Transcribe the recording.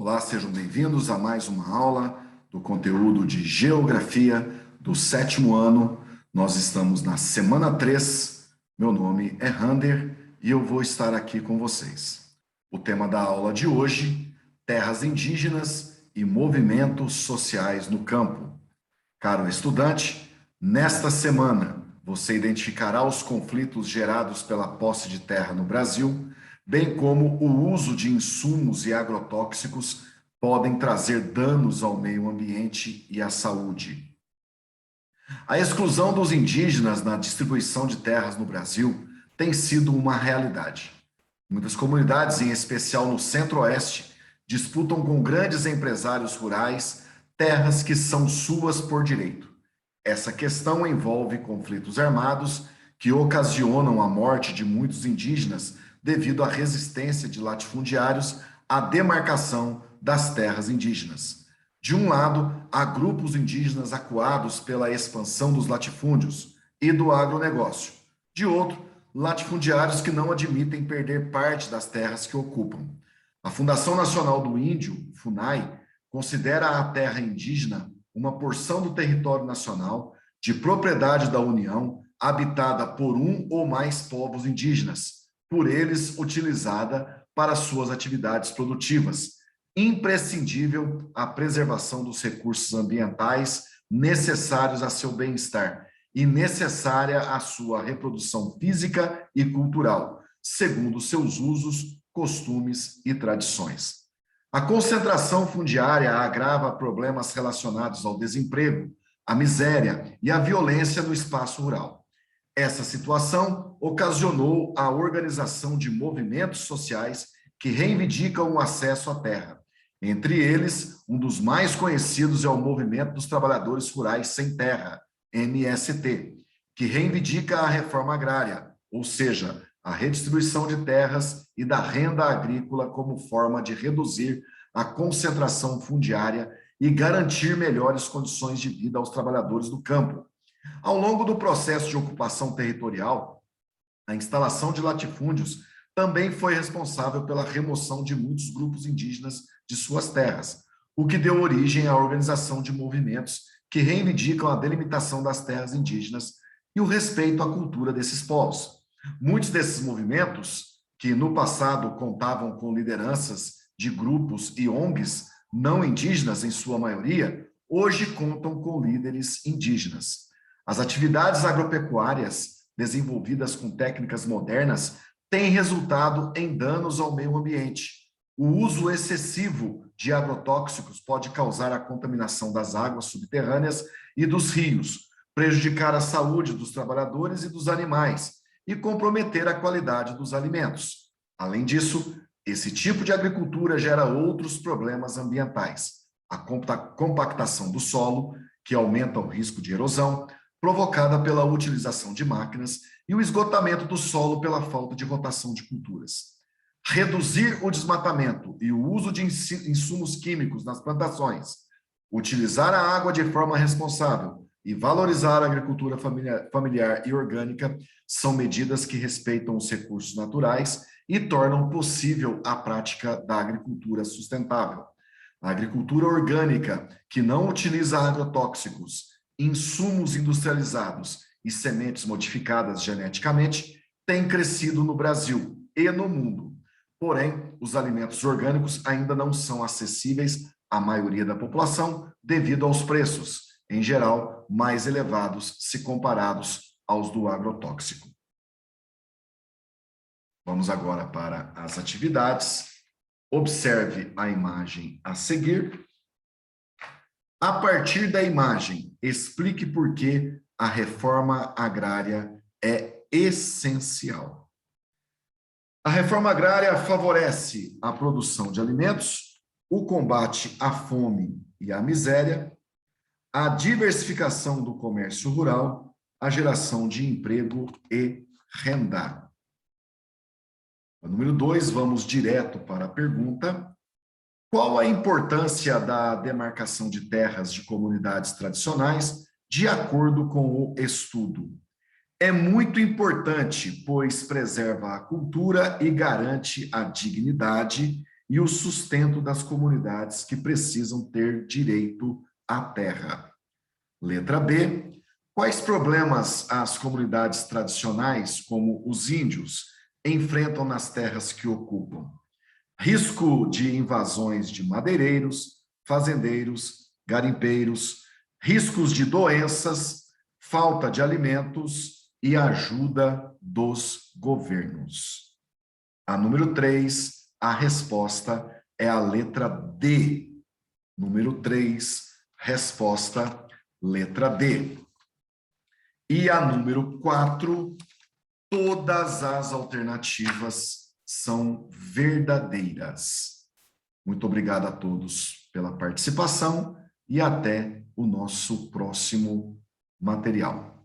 Olá, sejam bem-vindos a mais uma aula do conteúdo de Geografia do 7º ano. Nós estamos na semana 3. Meu nome é Rander e eu vou estar aqui com vocês. O tema da aula de hoje, terras indígenas e movimentos sociais no campo. Caro estudante, nesta semana você identificará os conflitos gerados pela posse de terra no Brasil, bem como o uso de insumos e agrotóxicos podem trazer danos ao meio ambiente e à saúde. A exclusão dos indígenas na distribuição de terras no Brasil tem sido uma realidade. Muitas comunidades, em especial no Centro-Oeste, disputam com grandes empresários rurais terras que são suas por direito. Essa questão envolve conflitos armados que ocasionam a morte de muitos indígenas devido à resistência de latifundiários à demarcação das terras indígenas. De um lado, há grupos indígenas acuados pela expansão dos latifúndios e do agronegócio. De outro, latifundiários que não admitem perder parte das terras que ocupam. A Fundação Nacional do Índio, FUNAI, considera a terra indígena uma porção do território nacional de propriedade da União, habitada por um ou mais povos indígenas, por eles utilizada para suas atividades produtivas, imprescindível a preservação dos recursos ambientais necessários a seu bem-estar e necessária à sua reprodução física e cultural, segundo seus usos, costumes e tradições. A concentração fundiária agrava problemas relacionados ao desemprego, à miséria e à violência no espaço rural. Essa situação ocasionou a organização de movimentos sociais que reivindicam o acesso à terra. Entre eles, um dos mais conhecidos é o Movimento dos Trabalhadores Rurais Sem Terra, MST, que reivindica a reforma agrária, ou seja, a redistribuição de terras e da renda agrícola como forma de reduzir a concentração fundiária e garantir melhores condições de vida aos trabalhadores do campo. Ao longo do processo de ocupação territorial, a instalação de latifúndios também foi responsável pela remoção de muitos grupos indígenas de suas terras, o que deu origem à organização de movimentos que reivindicam a delimitação das terras indígenas e o respeito à cultura desses povos. Muitos desses movimentos, que no passado contavam com lideranças de grupos e ONGs não indígenas em sua maioria, hoje contam com líderes indígenas. As atividades agropecuárias desenvolvidas com técnicas modernas têm resultado em danos ao meio ambiente. O uso excessivo de agrotóxicos pode causar a contaminação das águas subterrâneas e dos rios, prejudicar a saúde dos trabalhadores e dos animais e comprometer a qualidade dos alimentos. Além disso, esse tipo de agricultura gera outros problemas ambientais. A compactação do solo, que aumenta o risco de erosão, provocada pela utilização de máquinas, e o esgotamento do solo pela falta de rotação de culturas. Reduzir o desmatamento e o uso de insumos químicos nas plantações, utilizar a água de forma responsável e valorizar a agricultura familiar e orgânica são medidas que respeitam os recursos naturais e tornam possível a prática da agricultura sustentável. A agricultura orgânica, que não utiliza agrotóxicos, insumos industrializados e sementes modificadas geneticamente, tem crescido no Brasil e no mundo. Porém, os alimentos orgânicos ainda não são acessíveis à maioria da população devido aos preços, em geral, mais elevados se comparados aos do agrotóxico. Vamos agora para as atividades. Observe a imagem a seguir. A partir da imagem, explique por que a reforma agrária é essencial. A reforma agrária favorece a produção de alimentos, o combate à fome e à miséria, a diversificação do comércio rural, a geração de emprego e renda. Número 2, vamos direto para a pergunta. Qual a importância da demarcação de terras de comunidades tradicionais de acordo com o estudo? É muito importante, pois preserva a cultura e garante a dignidade e o sustento das comunidades que precisam ter direito à terra. Letra B. Quais problemas as comunidades tradicionais, como os índios, enfrentam nas terras que ocupam? Risco de invasões de madeireiros, fazendeiros, garimpeiros, riscos de doenças, falta de alimentos e ajuda dos governos. A número 3, a resposta é a letra D. Número 3, resposta, letra D. E a número 4, todas as alternativas são verdadeiras. Muito obrigado a todos pela participação e até o nosso próximo material.